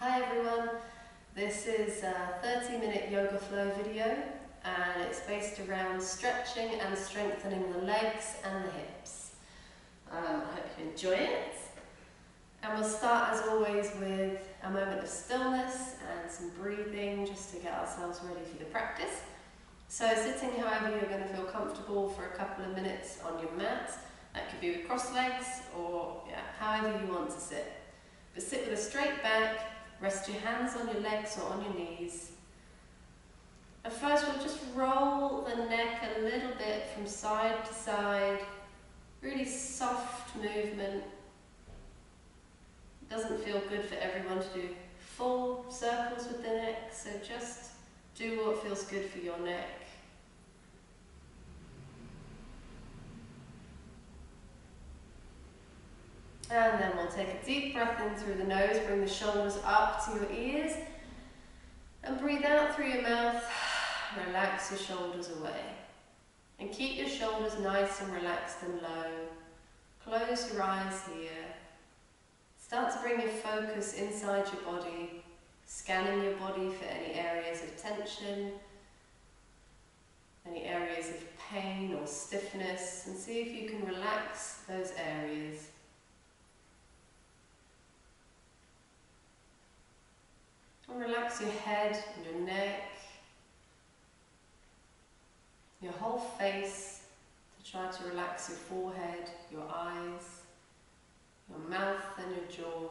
Hi everyone, this is a 30-minute yoga flow video and it's based around stretching and strengthening the legs and the hips. I hope you enjoy it. And we'll start as always with a moment of stillness and some breathing just to get ourselves ready for the practice. So sitting however you're going to feel comfortable for a couple of minutes on your mat. That could be with crossed legs or however you want to sit. But sit with a straight back, rest your hands on your legs or on your knees. And first we'll just roll the neck a little bit from side to side. Really soft movement. It doesn't feel good for everyone to do full circles with the neck, so just do what feels good for your neck. And then we'll take a deep breath in through the nose, bring the shoulders up to your ears, and breathe out through your mouth, relax your shoulders away. And keep your shoulders nice and relaxed and low. Close your eyes here. Start to bring your focus inside your body, scanning your body for any areas of tension, any areas of pain or stiffness, and see if you can relax those areas. And relax your head and your neck, your whole face, to try to relax your forehead, your eyes, your mouth and your jaw.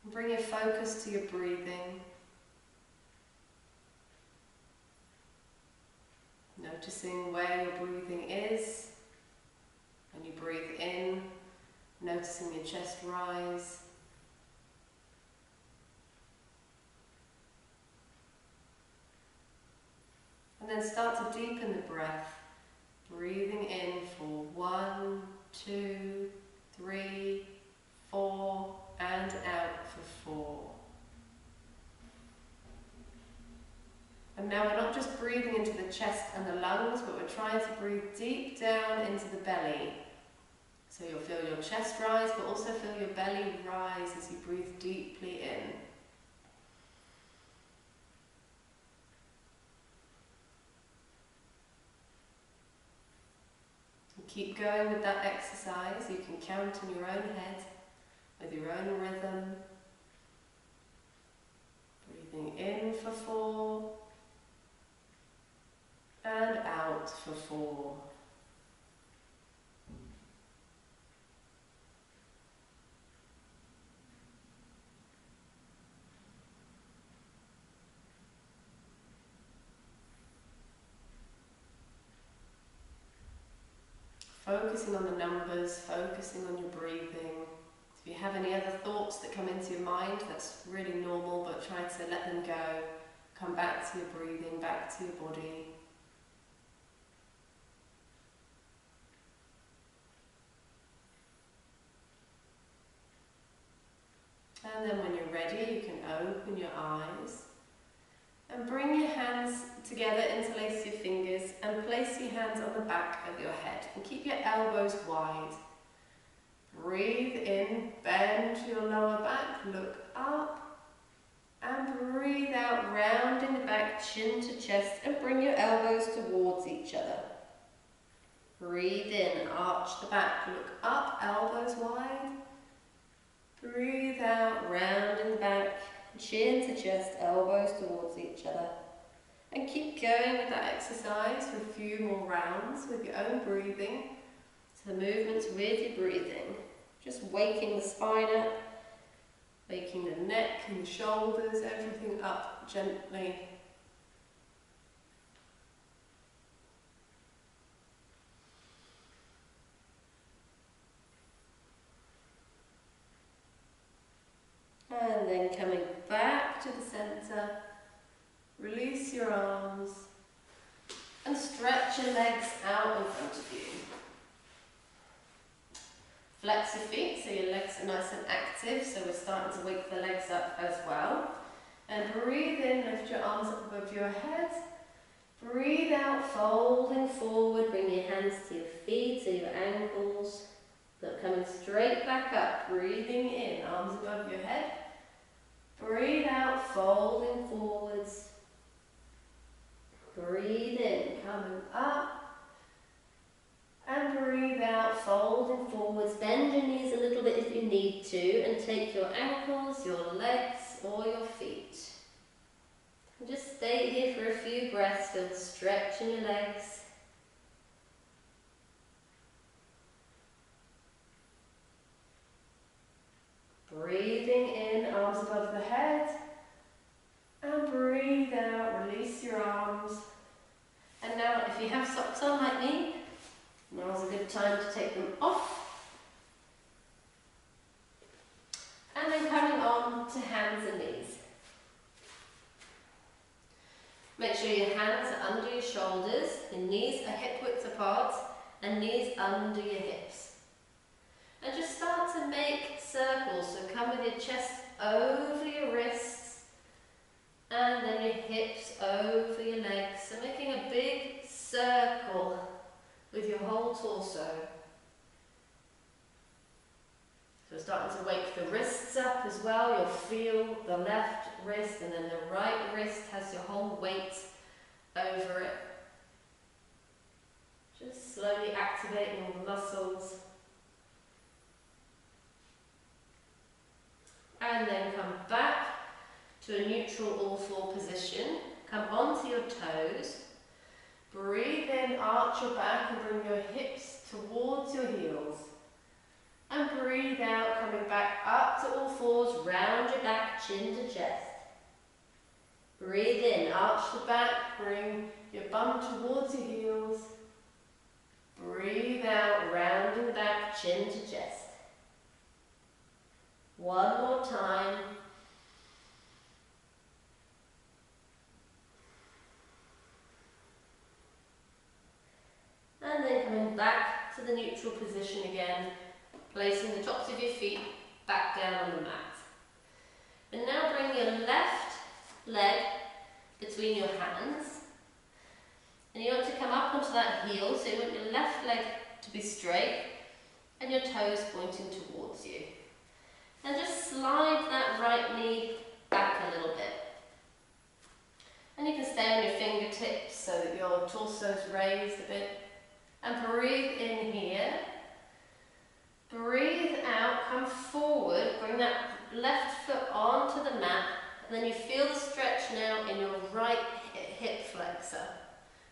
And bring your focus to your breathing. Noticing where your breathing is. When you breathe in, noticing your chest rise. And then start to deepen the breath, breathing in for 1, 2, 3, 4, and out for 4. And now we're not just breathing into the chest and the lungs, but we're trying to breathe deep down into the belly. So you'll feel your chest rise, but also feel your belly rise as you breathe deeply in. And keep going with that exercise. You can count in your own head, with your own rhythm. Breathing in for 4, and out for 4. Focusing on the numbers, focusing on your breathing. If you have any other thoughts that come into your mind, that's really normal, but try to let them go. Come back to your breathing, back to your body. And then when you're ready, you can open your eyes and bring your hands together, interlace your fingers and place your hands on the back of your head and keep your elbows wide. Breathe in, bend your lower back, look up and breathe out, rounding the back, chin to chest, and bring your elbows towards each other. Breathe in, arch the back, look up, elbows wide. Breathe out, round in the back, chin to chest, elbows towards each other. And keep going with that exercise for a few more rounds with your own breathing. So the movements with your breathing. Just waking the spine up, waking the neck and the shoulders, everything up gently. And then coming back to the center, release your arms and stretch your legs out in front of you. Flex your feet so your legs are nice and active, so we're starting to wake the legs up as well. And breathe in, lift your arms up above your head. Breathe out, folding forward, bring your hands to folding forwards. Breathe in, coming up. And breathe out, folding forwards. Bend your knees a little bit if you need to, and take your ankles, your legs, or your feet. And just stay here for a few breaths. Feel the stretch in your legs. Breathing in, arms above the head. And breathe out, release your arms. And now, if you have socks on like me, now's a good time to take them off. And then coming on to hands and knees. Make sure your hands are under your shoulders, your knees are hip width apart, and knees under your hips. And just start to make circles, so come with your chest over your wrists, and then your hips over your legs. So making a big circle with your whole torso. So starting to wake the wrists up as well. You'll feel the left wrist, and then the right wrist has your whole weight over it. Just slowly activating all the muscles. And then come back to a neutral all-four position. Come onto your toes. Breathe in, arch your back and bring your hips towards your heels. And breathe out, coming back up to all fours, round your back, chin to chest. Breathe in, arch the back, bring your bum towards your heels. Breathe out, rounding the back, chin to chest. One more time. And then coming back to the neutral position again, placing the tops of your feet back down on the mat. And now bring your left leg between your hands. And you want to come up onto that heel, so you want your left leg to be straight and your toes pointing towards you. And just slide that right knee back a little bit. And you can stay on your fingertips so that your torso's raised a bit. And breathe in here. Breathe out, come forward, bring that left foot onto the mat, and then you feel the stretch now in your right hip flexor.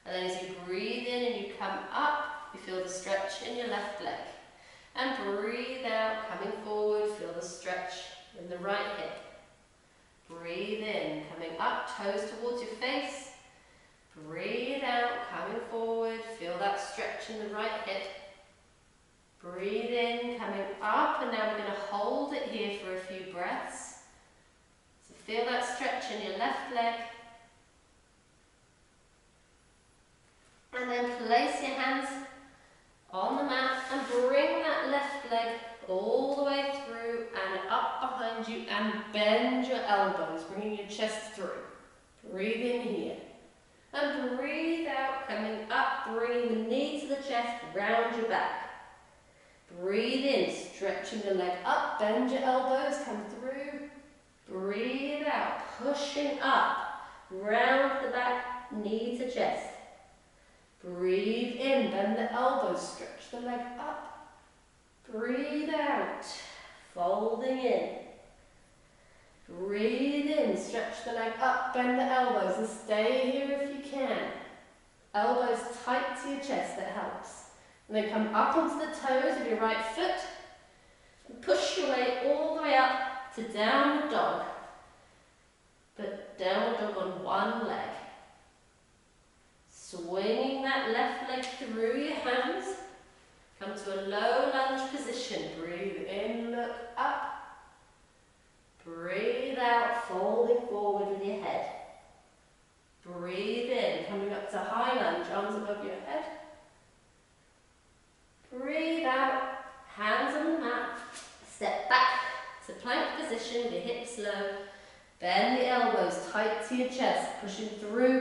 And then as you breathe in and you come up, you feel the stretch in your left leg. And breathe out, coming forward, feel the stretch in the right hip. Breathe in, coming up, toes towards your face. Breathe out, coming forward, feel that stretch in the right hip. Breathe in, coming up, and now we're going to hold it here for a few breaths. So feel that stretch in your left leg. And then place your hands on the mat and bring that left leg all the way through and up behind you, and bend your elbows, bringing your chest through. Breathe in here. And breathe out, coming up, bringing the knee to the chest, round your back. Breathe in, stretching the leg up, bend your elbows, come through. Breathe out, pushing up, round the back, knee to chest. Breathe in, bend the elbows, stretch the leg up. Breathe out, folding in. Breathe in, stretch the leg up, bend the elbows, and stay here if you can. Elbows tight to your chest, that helps. And then come up onto the toes of your right foot, and push your way all the way up to downward dog. But downward dog on one leg. Swinging that left leg through your hands. Come to a low lunge position. Breathe in, look up. Breathe out, folding forward with your head. Breathe in, coming up to high lunge, arms above your head. Breathe out, hands on the mat. Step back to plank position with your hips low. Bend the elbows tight to your chest, pushing through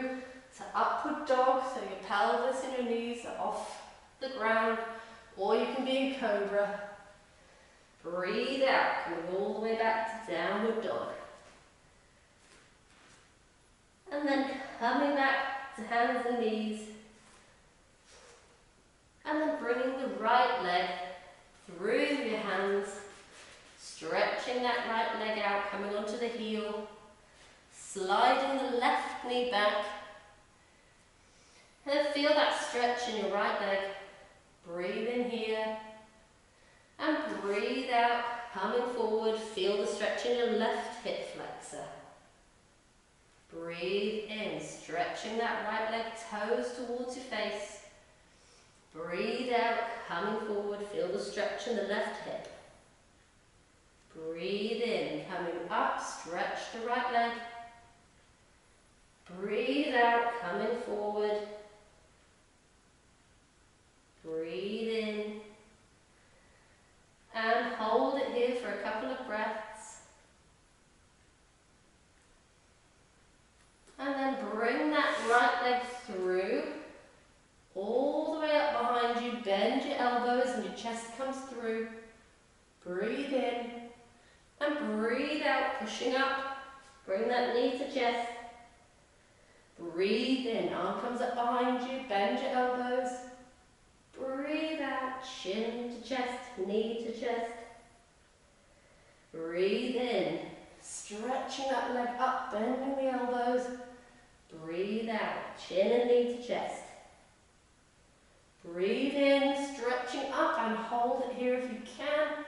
to upward dog, so your pelvis and your knees are off the ground, or you can be in cobra. Breathe out, coming all the way back to downward dog. And then coming back to hands and knees. And then bringing the right leg through your hands, stretching that right leg out, coming onto the heel, sliding the left knee back. And feel that stretch in your right leg. Breathe in here and breathe out, coming forward. Feel the stretch in your left hip flexor. Breathe in, stretching that right leg, toes towards your face. Breathe out, coming forward. Feel the stretch in the left hip. Breathe in, coming up, stretch the right leg. Breathe out, coming forward. Breathe in. And hold it here for a couple of breaths. And then bring that right leg through, all the way up behind you. Bend your elbows and your chest comes through. Breathe in. And breathe out, pushing up. Bring that knee to chest. Breathe in, arm comes up behind you, bend your elbows. Breathe out, chin to chest, knee to chest. Breathe in, stretching that leg up, bending the elbows. Breathe out, chin and knee to chest. Breathe in, stretching up, and hold it here if you can.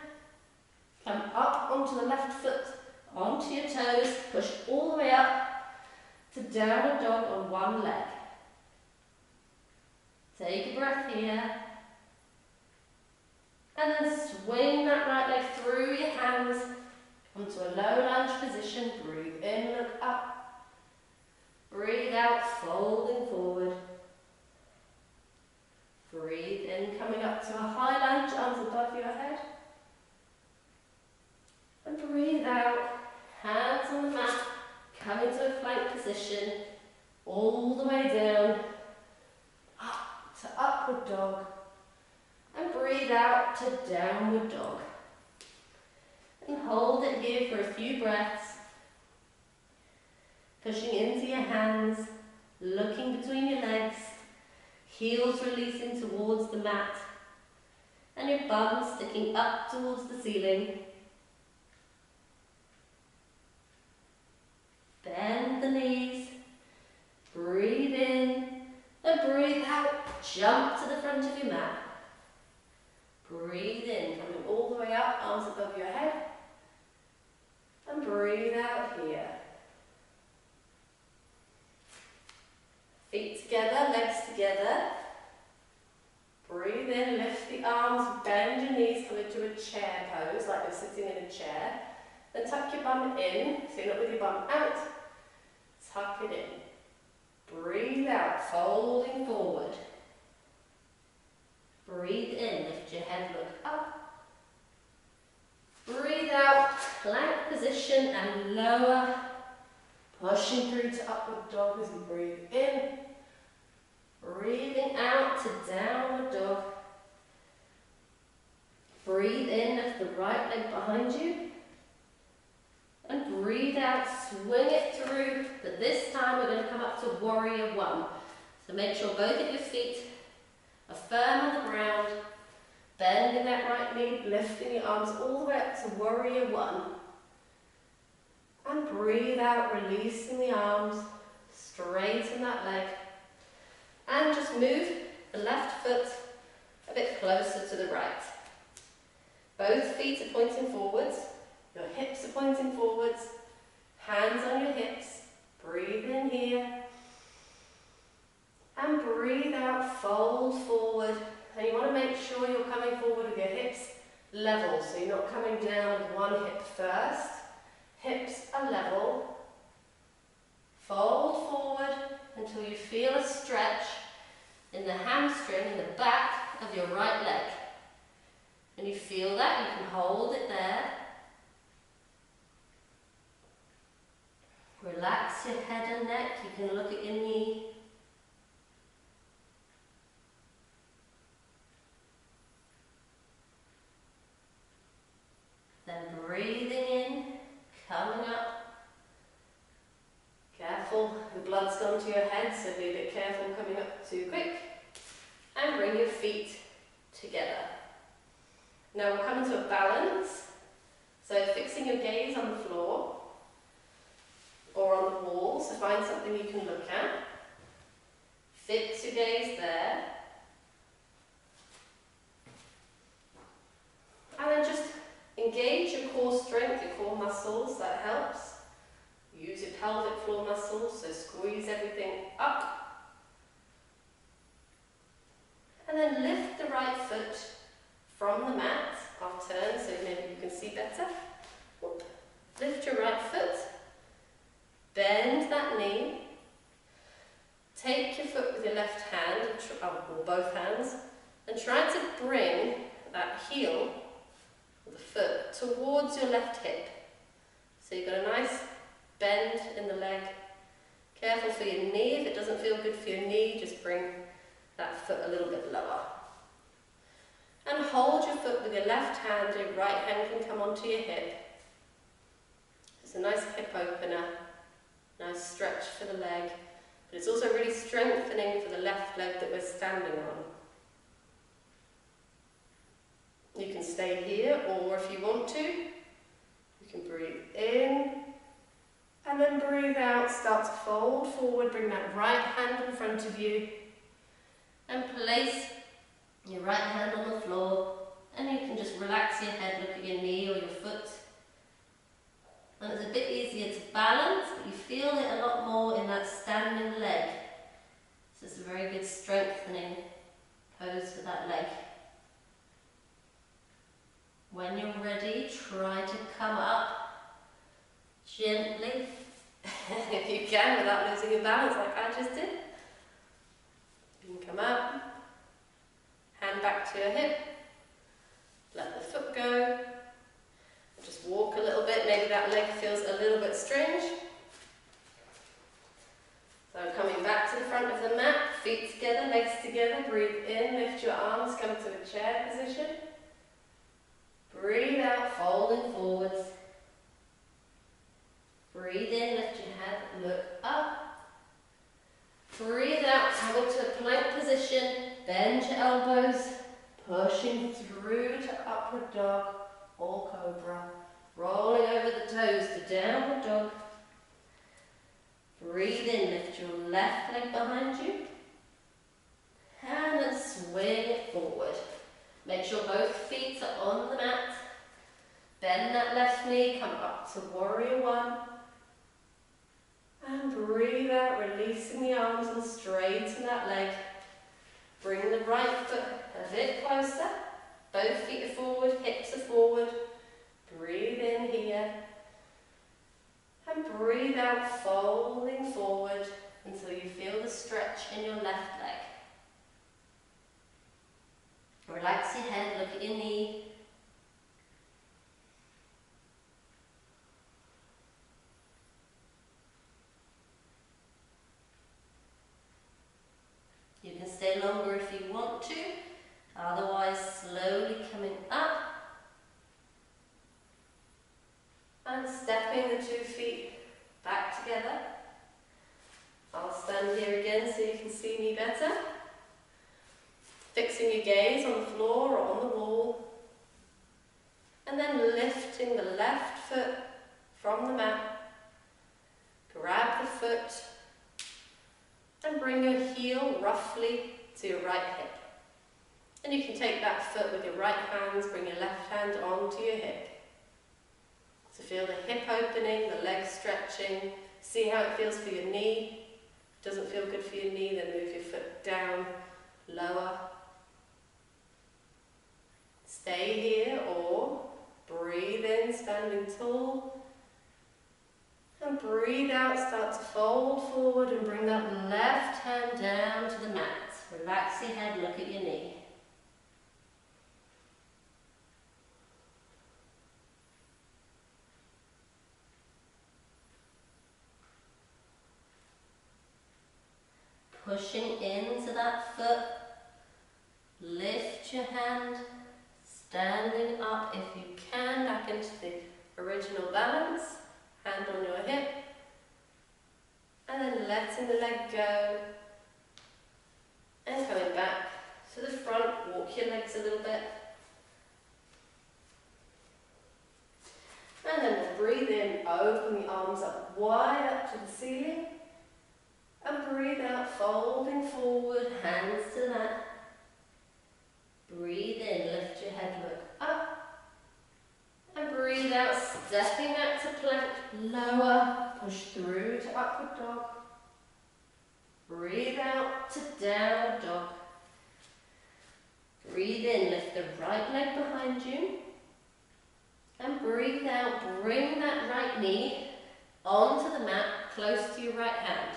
Come up onto the left foot, onto your toes, push all the way up to downward dog on one leg. Take a breath here. And then swing that right leg through your hands onto a low lunge position. Breathe in, look up. Breathe out, folding forward. Breathe in, coming up to a high lunge, arms above your head. And breathe out, hands on the mat, coming to a plank position, all the way down, up to upward dog. And breathe out to downward dog. And hold it here for a few breaths. Pushing into your hands, looking between your legs, heels releasing towards the mat, and your bum sticking up towards the ceiling. Bend the knees, breathe in, and breathe out, jump to the front of your mat. Breathe in, coming all the way up, arms above your head, and breathe out here. Feet together, legs together. Breathe in, lift the arms, bend your knees, come into a chair pose, like you're sitting in a chair. Then tuck your bum in, so you're not with your bum out. Tuck it in. Breathe out, folding forward. Breathe in, lift your head, look up. Breathe out, plank position and lower. Pushing through to upward dog as you breathe in. Breathing out to downward dog. Breathe in, lift the right leg behind you. And breathe out, swing it through. But this time we're going to come up to warrior one. So make sure both of your feet are firm on the ground. Bending that right knee, lifting your arms all the way up to warrior one. And breathe out, releasing the arms, straighten that leg. And just move the left foot a bit closer to the right. Both feet are pointing forwards, your hips are pointing forwards, hands on your hips. Breathe in here. And breathe out, fold forward. And you want to make sure you're coming forward with your hips level, so you're not coming down with one hip first. Hips are level. Fold forward until you feel a stretch in the hamstring in the back of your right leg. When you feel that, you can hold it there. Relax your head and neck. You can look at your knee. Then breathing in, coming up. Careful, the blood feet together. Now we'll come into a balance, so fixing your gaze on the floor or on the wall, so find something you can look at. Fix your gaze there. And then just engage your core strength, your core muscles, that helps. Use your pelvic floor muscles, so squeeze everything up. And then lift the right foot from the mat. I'll turn so maybe you can see better. Lift your right foot, bend that knee, take your foot with your left hand, or both hands, and try to bring that heel of the foot towards your left hip. So you've got a nice bend in the leg. Careful for your knee. If it doesn't feel good for your knee, just bring that foot a little bit lower. And hold your foot with your left hand. Your right hand can come onto your hip. It's a nice hip opener. Nice stretch for the leg. But it's also really strengthening for the left leg that we're standing on. You can stay here, or if you want to, you can breathe in and then breathe out. Start to fold forward, bring that right hand in front of you and place your right hand on the floor, and you can just relax your head, look at your knee or your foot. And it's a bit easier to balance, but you feel it a lot more in that standing leg. So it's a very good strengthening pose for that leg. When you're ready, try to come up gently, if you can, without losing your balance like I just did. You can come up, hand back to your hip, let the foot go, just walk a little bit, maybe that leg feels a little bit strange. So coming back to the front of the mat, feet together, legs together, breathe in, lift your arms, come to a chair position. Breathe out, folding forwards. Breathe in, lift your head, look up. Breathe out, coming to a plank position, bend your elbows, pushing through to upward dog or cobra. Rolling over the toes to downward dog. Breathe in, lift your left leg behind you. And then swing it forward. Make sure both feet are on the mat. Bend that left knee, come up to warrior one. And breathe out, releasing the arms and straighten that leg. Bring the right foot a bit closer. Both feet are forward, hips are forward. Breathe in here. And breathe out, folding forward until you feel the stretch in your left leg. Relax your head, look at your knee. You can stay longer if you want to, otherwise slowly coming up and stepping the 2 feet back together. I'll stand here again so you can see me better. Fixing your gaze on the floor or on the wall, and then lifting the left foot from the mat. Grab the foot and bring your heel roughly to your right hip. And you can take that foot with your right hand, bring your left hand onto your hip. So feel the hip opening, the leg stretching. See how it feels for your knee. If it doesn't feel good for your knee, then move your foot down, lower. Stay here or breathe in, standing tall. And breathe out, start to fold forward and bring that left hand down to the mat. Relax your head, look at your knee. Pushing into that foot. Lift your hand. Standing up if you can, back into the original balance, hand on your hip, and then letting the leg go, and coming back to the front hips a little bit. And then we'll breathe in, open the arms up wide up to the ceiling. And breathe out, folding forward, hands to the mat. Breathe in, lift your head, look up. And breathe out, stepping back to plank, lower, push through to upward dog. Breathe out to downward dog. Breathe in, lift the right leg behind you. And breathe out, bring that right knee onto the mat, close to your right hand.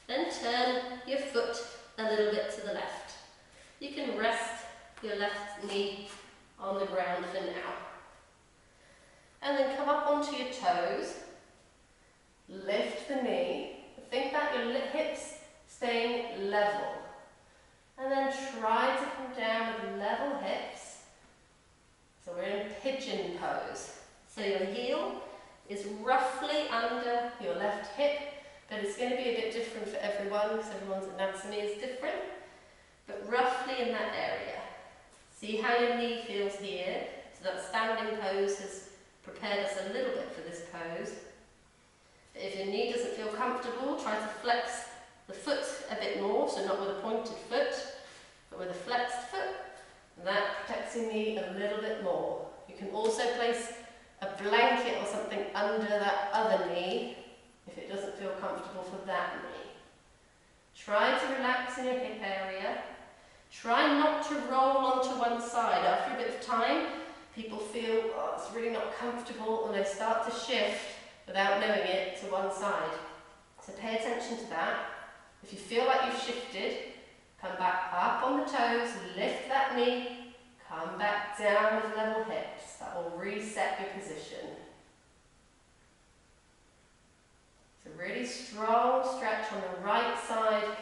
Then turn your foot a little bit to the left. You can rest your left knee on the ground for now. And then come up onto your toes. Lift the knee. Think about your hips staying level. And then try to come down with level hips. So we're in pigeon pose. So your heel is roughly under your left hip, but it's going to be a bit different for everyone because everyone's anatomy is different. But roughly in that area. See how your knee feels here. So that standing pose has prepared us a little bit for this pose. But if your knee doesn't feel comfortable, try to flex the foot a bit more, so not with a pointed foot, but with a flexed foot. And that protects your knee a little bit more. You can also place a blanket or something under that other knee if it doesn't feel comfortable for that knee. Try to relax in your hip area. Try not to roll onto one side. After a bit of time, people feel, oh, it's really not comfortable, and they start to shift without knowing it to one side. So pay attention to that. If you feel like you've shifted, come back up on the toes, lift that knee, come back down with level hips. That will reset your position. It's a really strong stretch on the right side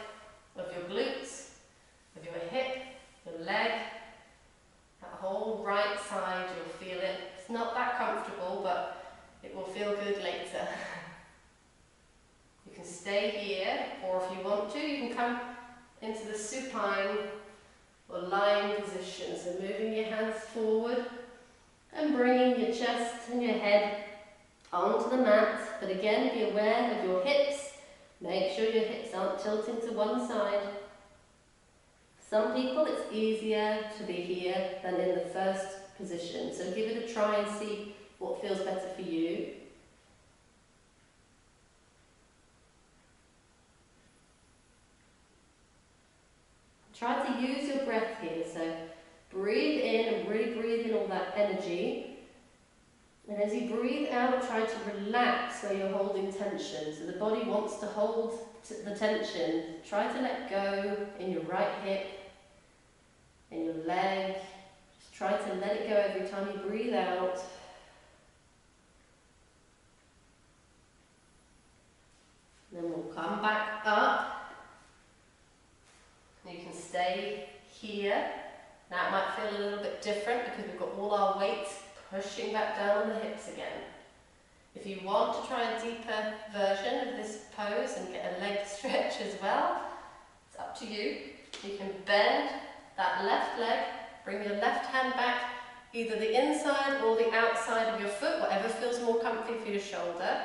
of your glutes, of your hip, your leg. That whole right side, you'll feel it. It's not that comfortable, but it will feel good later. You can stay here, or if you want to, you can come into the supine or lying position. So moving your hands forward and bringing your chest and your head onto the mat. But again, be aware of your hips. Make sure your hips aren't tilting to one side. Some people it's easier to be here than in the first position. So give it a try and see what feels better for you. Try to use your breath here, so breathe in and really breathe in all that energy. And as you breathe out, try to relax where you're holding tension. So the body wants to hold the tension. Try to let go in your right hip, in your leg. Just try to let it go every time you breathe out. Then we'll come back up. You can stay here. Now it might feel a little bit different because we've got all our weight pushing back down on the hips again. If you want to try a deeper version of this pose and get a leg stretch as well, it's up to you. You can bend that left leg, bring your left hand back, either the inside or the outside of your foot, whatever feels more comfy for your shoulder,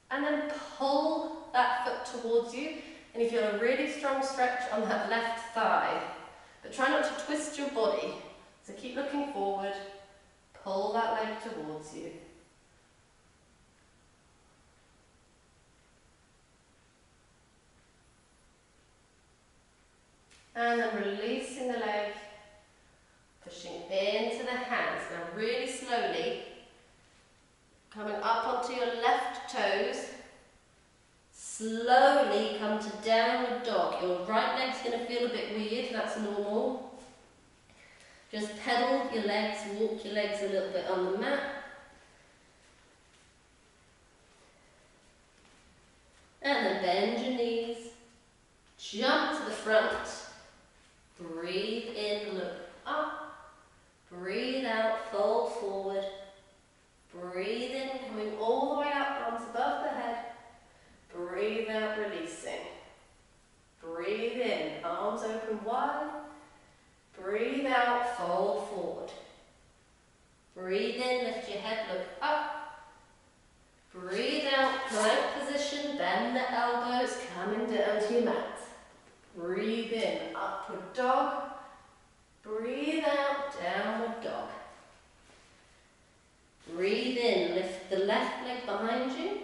and then pull that foot towards you. And you feel a really strong stretch on that left thigh. But try not to twist your body. So keep looking forward. Pull that leg towards you. And then releasing the leg. Pushing into the hands. Now really slowly. Coming up onto your left toes. Slowly come to downward dog. Your right leg's going to feel a bit weird, that's normal. Just pedal your legs, walk your legs a little bit on the mat. And then bend your knees. Jump to the front. Breathe in, look up. Breathe out, fold forward. Breathe in, coming all the way up, arms above the head. Breathe out, releasing. Breathe in, arms open wide. Breathe out, Breathe out, downward dog. Breathe in, lift the left leg behind you.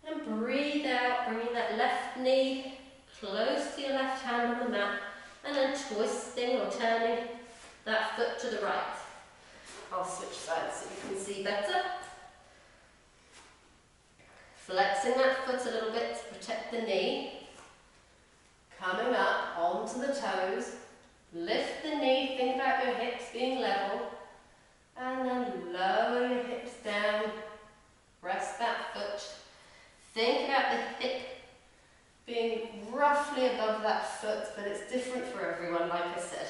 And breathe out, bringing that left knee close to your left hand on the mat. And then twisting or turning that foot to the right. I'll switch sides so you can see better. Flexing that foot a little bit to protect the knee. Coming up onto the toes. Lift the knee, think about your hips being level. And then lower your hips down. Rest that foot. Think about the hip being roughly above that foot, but it's different for everyone, like I said.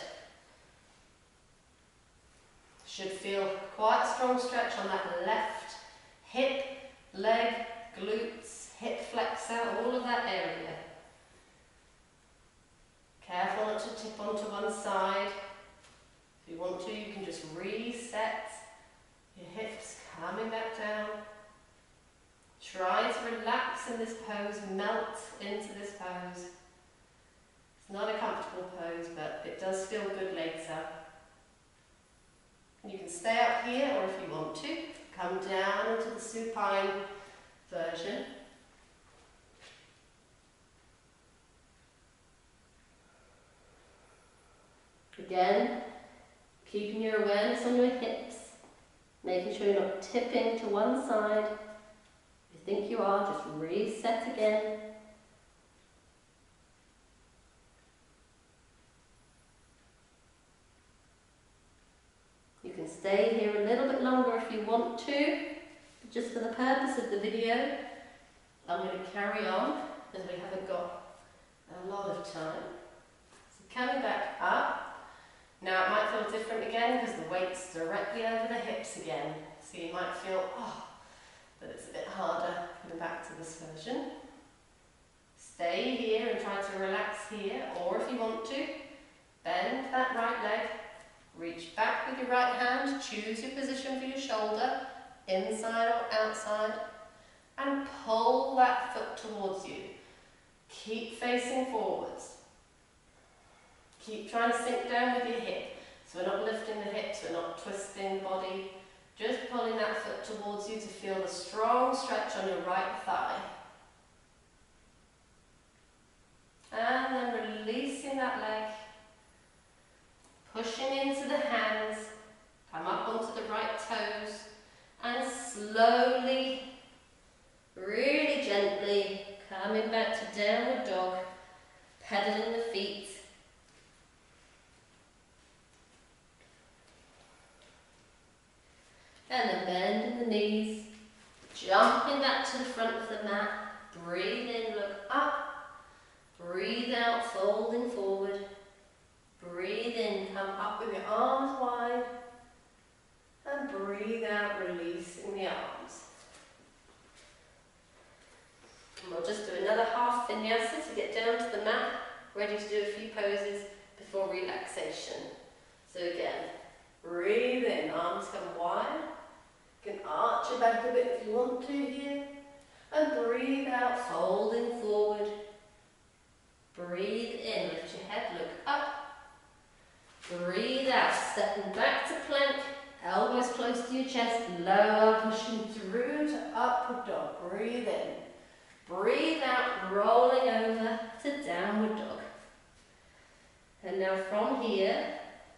Should feel quite a strong stretch on that left hip, leg, glutes, hip flexor, all of that area. Careful not to tip onto one side. If you want to, you can just reset your hips, coming back down. Try to relax in this pose, melt into this pose. It's not a comfortable pose, but it does feel good later. You can stay up here, or if you want to, come down into the supine version. Again, keeping your awareness on your hips, making sure you're not tipping to one side. If you think you are, just reset again. You can stay here a little bit longer if you want to, but just for the purpose of the video, I'm going to carry on as we haven't got a lot of time. So coming back up. Now it might feel different again because the weight's directly over the hips again. So you might feel, that it's a bit harder coming back to this version. Stay here and try to relax here, or if you want to, bend that right leg, reach back with your right hand, choose your position for your shoulder, inside or outside, and pull that foot towards you. Keep facing forwards. Keep trying to sink down with your hip. So we're not lifting the hips, we're not twisting the body. Just pulling that foot towards you to feel the strong stretch on your right thigh. And then releasing that leg. Pushing into the hands. Come up onto the right toes. And slowly, really gently, coming back to downward dog. Pedaling the feet. And then bending the knees, jumping back to the front of the mat, breathe in, look up, breathe out, folding forward, breathe in, come up with your arms wide, and breathe out, releasing the arms. And we'll just do another half vinyasa to get down to the mat, ready to do a few poses before relaxation. So again, breathe in, arms come wide. You can arch your back a bit if you want to here. And breathe out, folding forward. Breathe in, lift your head, look up. Breathe out, stepping back to plank. Elbows close to your chest, lower, pushing through to upward dog. Breathe in. Breathe out, rolling over to downward dog. And now from here,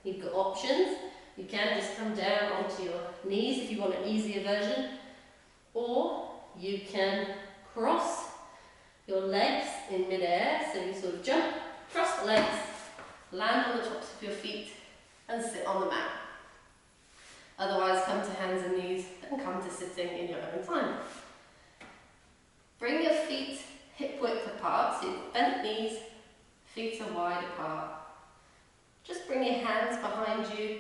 you've got options. You can just come down onto your knees if you want an easier version, or you can cross your legs in midair, so you sort of jump, cross the legs, land on the tops of your feet and sit on the mat. Otherwise come to hands and knees and come to sitting in your own time. Bring your feet hip width apart, so you've got bent knees, feet are wide apart. Just bring your hands behind you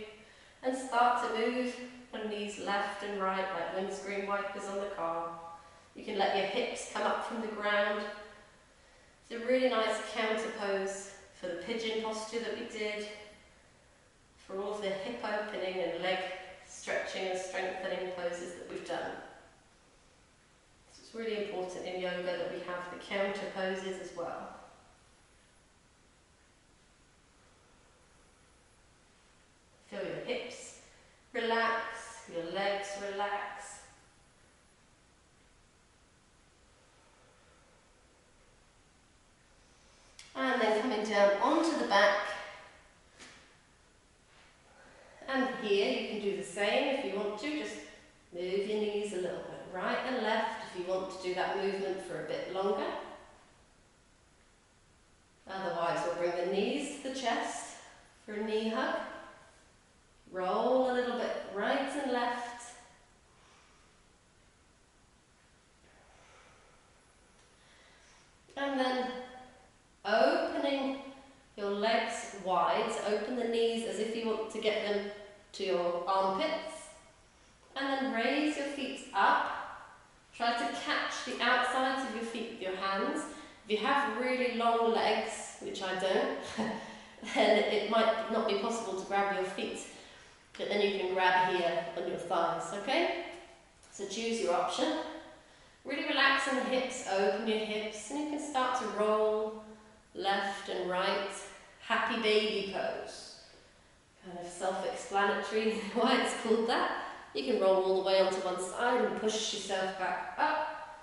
and start to move your knees left and right like windscreen wipers on the car. You can let your hips come up from the ground. It's a really nice counter pose for the pigeon posture that we did, for all of the hip opening and leg stretching and strengthening poses that we've done. So it's really important in yoga that we have the counter poses as well. relax, your legs relax. And then coming down onto the back. And here you can do the same if you want to, just move your knees a little bit right and left if you want to do that movement for a bit longer. Otherwise we'll bring the knees to the chest for a knee hug. Roll a little bit right and left. And then opening your legs wide, so open the knees as if you want to get them to your armpits. And then raise your feet up. Try to catch the outsides of your feet with your hands. If you have really long legs, which I don't, then it might not be possible to grab your feet. But then you can grab here on your thighs, okay? So choose your option. Really relax in the hips, open your hips, and you can start to roll left and right. Happy baby pose. Kind of self-explanatory why it's called that. You can roll all the way onto one side and push yourself back up.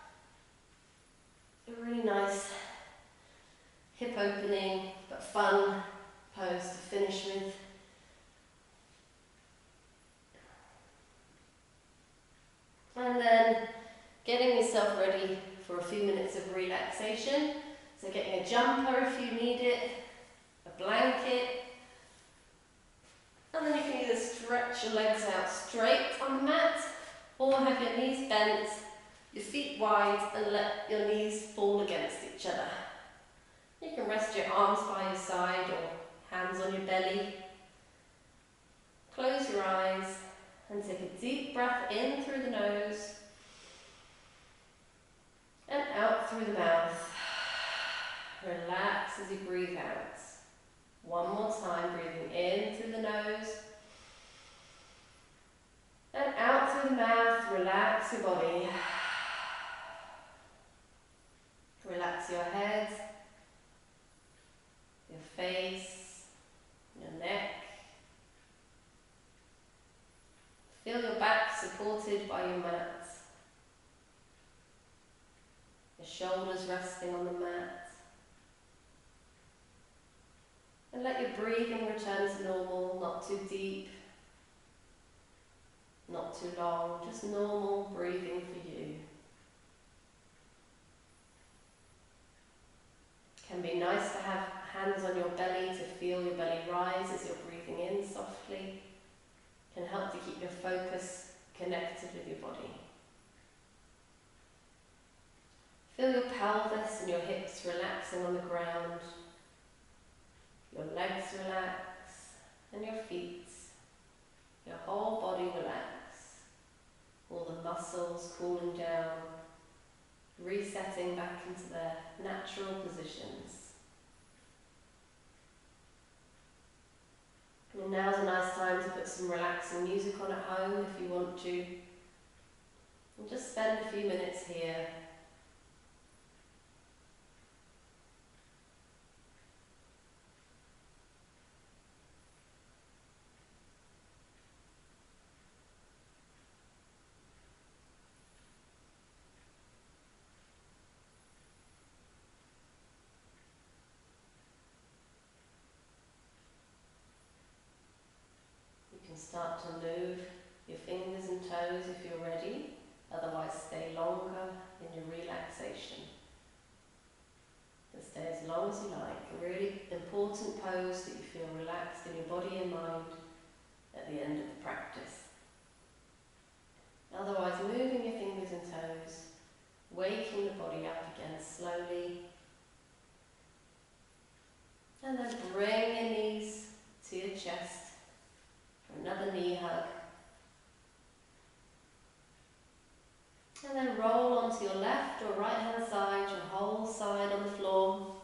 A really nice hip opening but fun pose to finish with. And then getting yourself ready for a few minutes of relaxation. So getting a jumper if you need it, a blanket, and then you can either stretch your legs out straight on the mat or have your knees bent, your feet wide, and let your knees fall against each other. You can rest your arms by your side or hands on your belly. Close your eyes and take a deep breath in through the nose and out through the mouth. Relax as you breathe out. One more time, breathing in through the nose and out through the mouth. Relax your body. Relax your head, your face, your neck. Feel your back supported by your mat. Your shoulders resting on the mat. And let your breathing return to normal, not too deep, not too long, just normal breathing for you. It can be nice to have hands on your belly to feel your belly rise as you're breathing in softly. It can help to keep your focus connected with your body. Feel your pelvis and your hips relaxing on the ground. Your legs relax, and your feet, your whole body relax. All the muscles cooling down, resetting back into their natural positions. And now's a nice time to put some relaxing music on at home if you want to. And just spend a few minutes here. Start to move your fingers and toes if you're ready, otherwise stay longer in your relaxation. And stay as long as you like. A really important pose that you feel relaxed in your body and mind at the end of the practice. Otherwise, moving your fingers and toes, waking the body up again slowly, and then bring your knees to your chest. Another knee hug. And then roll onto your left or right hand side, your whole side on the floor.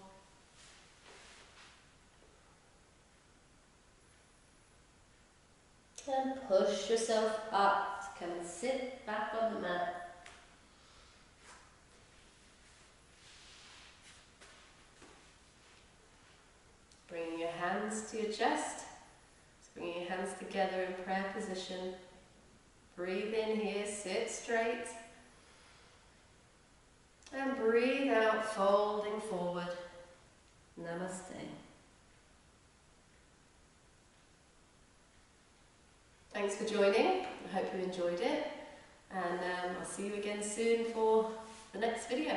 And push yourself up to come and sit back on the mat. Bring your hands to your chest. Bringing your hands together in prayer position. Breathe in here, sit straight. And breathe out, folding forward. Namaste. Thanks for joining. I hope you enjoyed it. And I'll see you again soon for the next video.